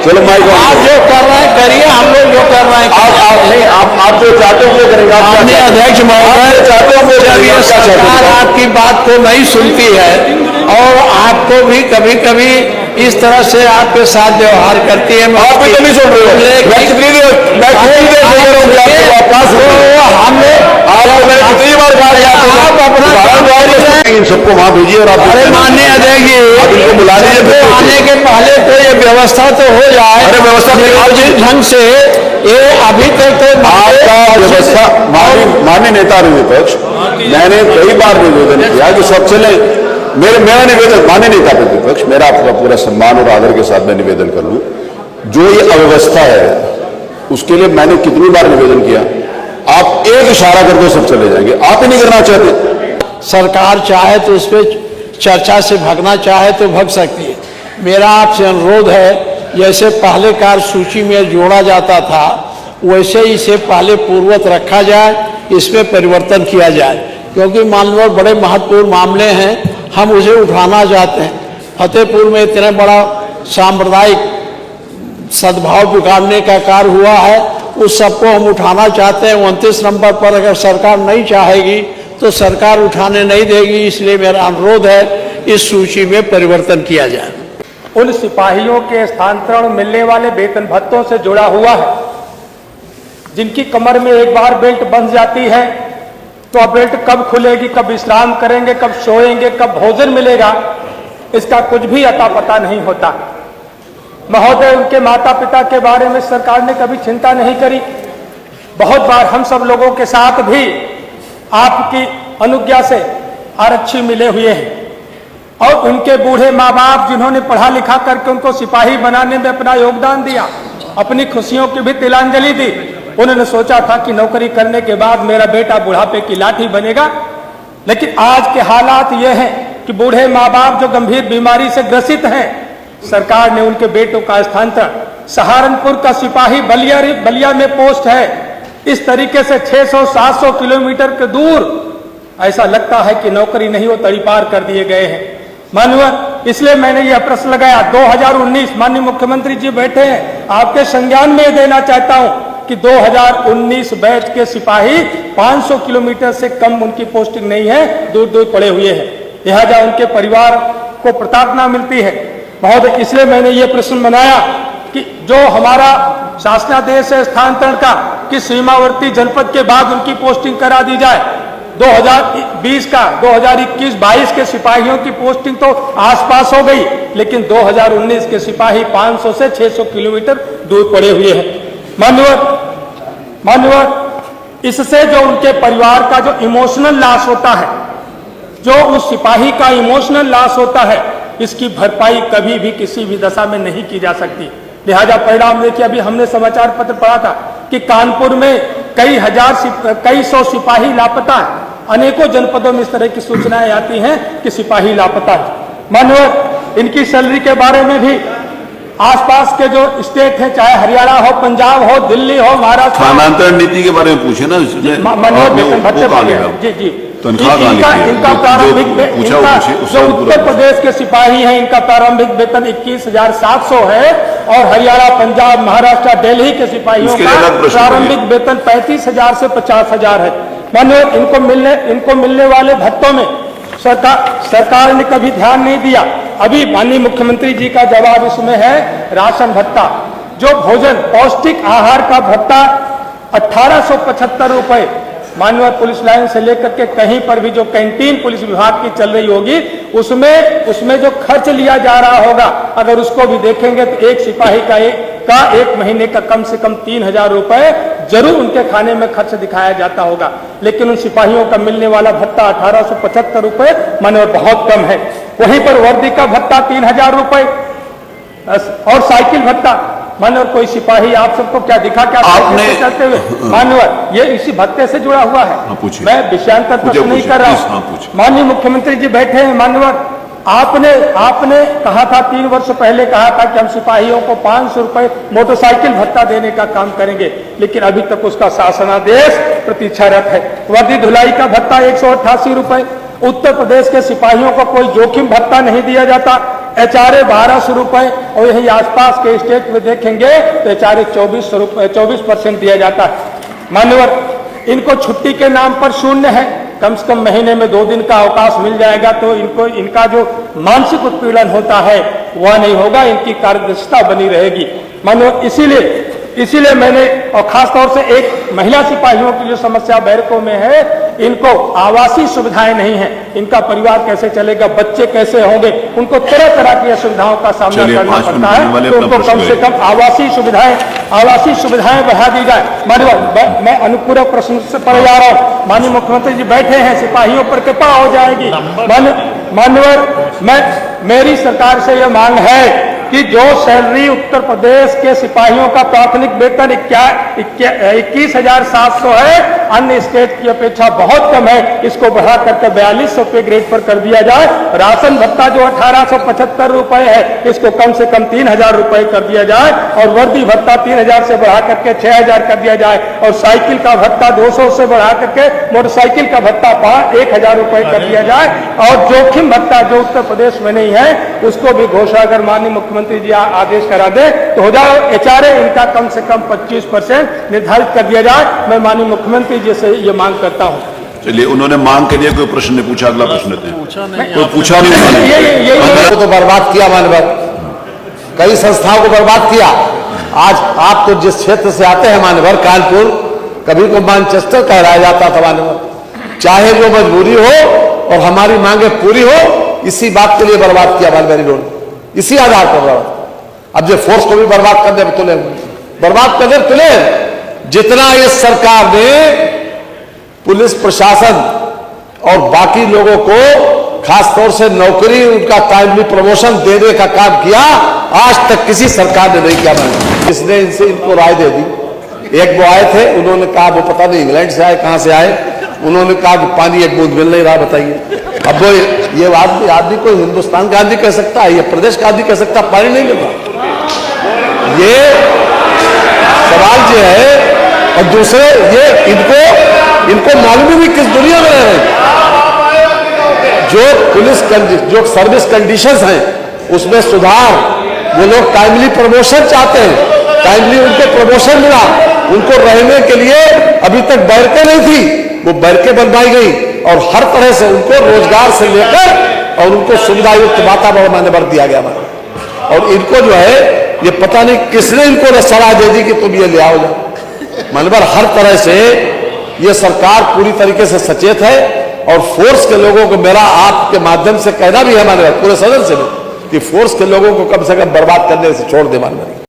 चलो माइक आप जो कर रहे हैं करिए, हम लोग जो कर रहे हैं आप जो चाहते हो वो करेंगे। माननीय अध्यक्ष महोदय, चाहते हो वो जब ये सरकार आपकी बात को नहीं सुनती है और आपको भी कभी कभी इस तरह से आपके साथ व्यवहार करती है, आप भी तो नहीं सुन रहे हो। मैं कितनी देर कितनी बार आप अपना इन सबको वहां भेजिए और आप माननीय अध्यक्ष जी इनको बुला लीजिए। आने के पहले तो ये व्यवस्था तो हो जाए। अरे व्यवस्था जिस ढंग से ये अभी तक तो आपका व्यवस्था माननीय नेता विपक्ष, मैंने कई बार निवेदन किया कि सब चले। मेरा निवेदन माननीय नेता प्रतिपक्ष, मेरा आपका पूरा सम्मान और आदर के साथ मैं निवेदन कर लूं, जो ये अव्यवस्था है उसके लिए मैंने कितनी बार निवेदन किया। आप एक इशारा कर दो सब चले जाएंगे, आप ही नहीं करना चाहते। सरकार चाहे तो इस पे चर्चा से भागना चाहे तो भाग सकती है। मेरा आपसे अनुरोध है, जैसे पहले कार्य सूची में जोड़ा जाता था वैसे इसे पहले पूर्ववत रखा जाए, इसमें परिवर्तन किया जाए, क्योंकि मान लो बड़े महत्वपूर्ण मामले हैं, हम उसे उठाना चाहते हैं। फतेहपुर में इतना बड़ा सांप्रदायिक सद्भाव बिगाड़ने का कार्य हुआ है, उस सबको हम उठाना चाहते हैं। 29 नंबर पर अगर सरकार नहीं चाहेगी तो सरकार उठाने नहीं देगी, इसलिए मेरा अनुरोध है इस सूची में परिवर्तन किया जाए। उन सिपाहियों के स्थानांतरण मिलने वाले वेतन भत्तों से जुड़ा हुआ है, जिनकी कमर में एक बार बेल्ट बंध जाती है तो अब बेल्ट कब खुलेगी, कब विश्राम करेंगे, कब सोएंगे, कब भोजन मिलेगा, इसका कुछ भी अता पता नहीं होता। महोदय, उनके माता पिता के बारे में सरकार ने कभी चिंता नहीं करी। बहुत बार हम सब लोगों के साथ भी आपकी अनुज्ञा से आरक्षी मिले हुए हैं और उनके बूढ़े माँ बाप जिन्होंने पढ़ा लिखा करके उनको सिपाही बनाने में अपना योगदान दिया, अपनी खुशियों की भी तिलांजलि दी, उन्होंने सोचा था कि नौकरी करने के बाद मेरा बेटा बुढ़ापे की लाठी बनेगा। लेकिन आज के हालात ये हैं कि बूढ़े माँ बाप जो गंभीर बीमारी से ग्रसित हैं, सरकार ने उनके बेटों का स्थानांतरण सहारनपुर का सिपाही बलिया में पोस्ट है, इस तरीके से 600-700 किलोमीटर के दूर, ऐसा लगता है कि नौकरी नहीं, वो तड़ीपार कर दिए गए हैं। माननीय, इसलिए मैंने यह प्रश्न लगाया। 2019 माननीय मुख्यमंत्री जी बैठे हैं, आपके संज्ञान में देना चाहता हूं कि 2019 बैच के सिपाही 500 किलोमीटर से कम उनकी पोस्टिंग नहीं है, दूर दूर पड़े हुए हैं, लिहाजा उनके परिवार को प्रताड़ना मिलती है। महोदय, इसलिए मैंने ये प्रश्न बनाया कि जो हमारा शासनादेश है स्थानांतरण का, कि सीमावर्ती जनपद के बाद उनकी पोस्टिंग करा दी जाए। 2020 का 2021-22 के सिपाहियों की पोस्टिंग तो आसपास हो गई, लेकिन 2019 के सिपाही 500 से 600 किलोमीटर दूर पड़े हुए हैं। माननीय, इससे जो उनके परिवार का जो इमोशनल लॉस होता है, जो उस सिपाही का इमोशनल लॉस होता है, इसकी भरपाई कभी भी किसी भी दशा में नहीं की जा सकती। लिहाजा परिणाम देखिए, अभी हमने समाचार पत्र पढ़ा था कि कानपुर में कई सौ सिपाही लापता है। अनेकों जनपदों में इस तरह की सूचनाएं आती हैं कि सिपाही लापता है। माननीय, इनकी सैलरी के बारे में भी आसपास के जो स्टेट है, चाहे हरियाणा हो, पंजाब हो, दिल्ली हो, महाराष्ट्र, स्थानांतरण नीति के बारे में पूछे ना। जी जी, इनका प्रारंभिक जो उत्तर प्रदेश के सिपाही हैं, इनका प्रारंभिक वेतन 21,700 है और हरियाणा, पंजाब, महाराष्ट्र, दिल्ली के सिपाहियों का प्रारंभिक वेतन 35,000 से 50,000 है। माननीय, इनको मिलने वाले भत्तों में सरकार ने कभी ध्यान नहीं दिया। अभी माननीय मुख्यमंत्री जी का जवाब इसमें है राशन भत्ता, जो भोजन पौष्टिक आहार का भत्ता 1875 रुपए माननीय पुलिस लाइन से लेकर के कहीं पर भी जो कैंटीन पुलिस विभाग की चल रही होगी, उसमें जो खर्च लिया जा रहा होगा, अगर उसको भी देखेंगे तो एक सिपाही का एक महीने का कम से कम 3,000 रुपए जरूर उनके खाने में खर्च दिखाया जाता होगा। लेकिन उन सिपाहियों का मिलने वाला भत्ता 1875 रुपए माने बहुत कम है। वहीं पर वर्दी का भत्ता 3,000 रुपए और साइकिल भत्ता, मानव कोई सिपाही आप सबको क्या दिखा, क्या आपने चलते हुए, मानव ये इसी भत्ते से जुड़ा हुआ है। मैं विषयांतर प्रश्न नहीं कर रहा हूँ। माननीय मुख्यमंत्री जी बैठे हैं। मानव, आपने कहा था 3 वर्ष पहले कहा था कि हम सिपाहियों को 500 रुपए मोटरसाइकिल भत्ता देने का काम करेंगे, लेकिन अभी तक उसका शासनादेश प्रतीक्षारत है। वर्दी धुलाई का भत्ता 188 रुपए। उत्तर प्रदेश के सिपाहियों को कोई जोखिम भत्ता नहीं दिया जाता। HRA 1200 रुपए और यही आसपास के स्टेट में देखेंगे तो HRA 24% दिया जाता है। मान्यवर, इनको छुट्टी के नाम पर शून्य है, कम से कम महीने में 2 दिन का अवकाश मिल जाएगा तो इनको इनका जो मानसिक उत्पीड़न होता है वह नहीं होगा, इनकी कार्यदक्षता बनी रहेगी। मानो इसीलिए मैंने, और खास तौर से एक महिला सिपाहियों की जो समस्या बैरकों में है, इनको आवासीय सुविधाएं नहीं है, इनका परिवार कैसे चलेगा, बच्चे कैसे होंगे, उनको तरह तरह की असुविधाओं का सामना करना पड़ता है, तो उनको कम से कम आवासीय सुविधाएं बढ़ा दी जाए। माननीय, मैं अनुपूरक प्रश्न से पढ़ जा रहा हूँ, माननीय मुख्यमंत्री जी बैठे हैं, सिपाहियों पर कृपा हो जाएगी। मान्यवर, मेरी सरकार से यह मांग है कि जो सैलरी उत्तर प्रदेश के सिपाहियों का प्राथमिक वेतन 21,700 है, अन्य स्टेट की अपेक्षा बहुत कम है, इसको बढ़ा करके 4200 पे ग्रेड पर कर दिया जाए। राशन भत्ता जो 1875 रुपए है, इसको कम से कम 3000 रुपए कर दिया जाए, और वर्दी भत्ता 3000 से बढ़ा करके 6000 कर दिया जाए, और साइकिल का भत्ता 200 से बढ़ा करके मोटरसाइकिल का भत्ता 1000 रुपए कर दिया जाए, और जोखिम भत्ता जो उत्तर प्रदेश में नहीं है उसको भी घोषणा अगर माननीय मुख्यमंत्री जी आदेश करा दे तो हो जाए। HRA इनका कम से कम 25% निर्धारित कर दिया जाए। मैं माननीय मुख्यमंत्री जी से ये मांग करता हूँ। चलिए, उन्होंने मांग के लिए कोई प्रश्न नहीं पूछा, अगला प्रश्न लेते हैं। कोई पूछा नहीं उन्होंने, तो बर्बाद किया मानवर, कई संस्थाओं को बर्बाद किया। आज आप तो जिस क्षेत्र से आते हैं मानवर, कानपुर, कभी को मैनचेस्टर कहलाया जाता था मानवर, चाहे वो मजबूरी हो और हमारी मांगे पूरी हो, इसी बात के लिए बर्बाद किया मानवर इन्होंने, इसी आधार पर बर्बाद। अब जो फोर्स को भी बर्बाद करने में तुले, बर्बाद करने में तुले। जितना इस सरकार ने पुलिस प्रशासन और बाकी लोगों को खासतौर से नौकरी, उनका टाइमली प्रमोशन देने का काम किया, आज तक किसी सरकार ने नहीं किया। इसने इनको राय दे दी। एक वो आए थे, उन्होंने कहा, वो पता नहीं इंग्लैंड से आए कहां से आए, उन्होंने कहा कि पानी एक बूंद मिल नहीं रहा, बताइए। अब वो ये आदमी को हिंदुस्तान का आदमी कह सकता है, ये प्रदेश का आदमी कह सकता है पानी नहीं मिल रहा, ये सवाल जो है। और दूसरे, ये इनको मालूम ही नहीं किस दुनिया में रह रहे हैं। जो सर्विस कंडीशंस हैं उसमें सुधार, वो लोग टाइमली प्रमोशन चाहते हैं, टाइमली उनको प्रमोशन मिला, उनको रहने के लिए अभी तक बैरकें नहीं थी, वो बैरकें बनवाई गई, और हर तरह से उनको रोजगार से लेकर और उनको सुविधायुक्त वातावरण मान्यवर दिया गया। और इनको जो है, ये पता नहीं किसने इनको सलाह दे दी कि तुम ये ले आओ मान्यवर। हर तरह से ये सरकार पूरी तरीके से सचेत है, और फोर्स के लोगों को मेरा आपके माध्यम से कहना भी है मान्यवर, पूरे सदन से भी, कि फोर्स के लोगों को कम से कम बर्बाद करने से छोड़ दे मान्यवर।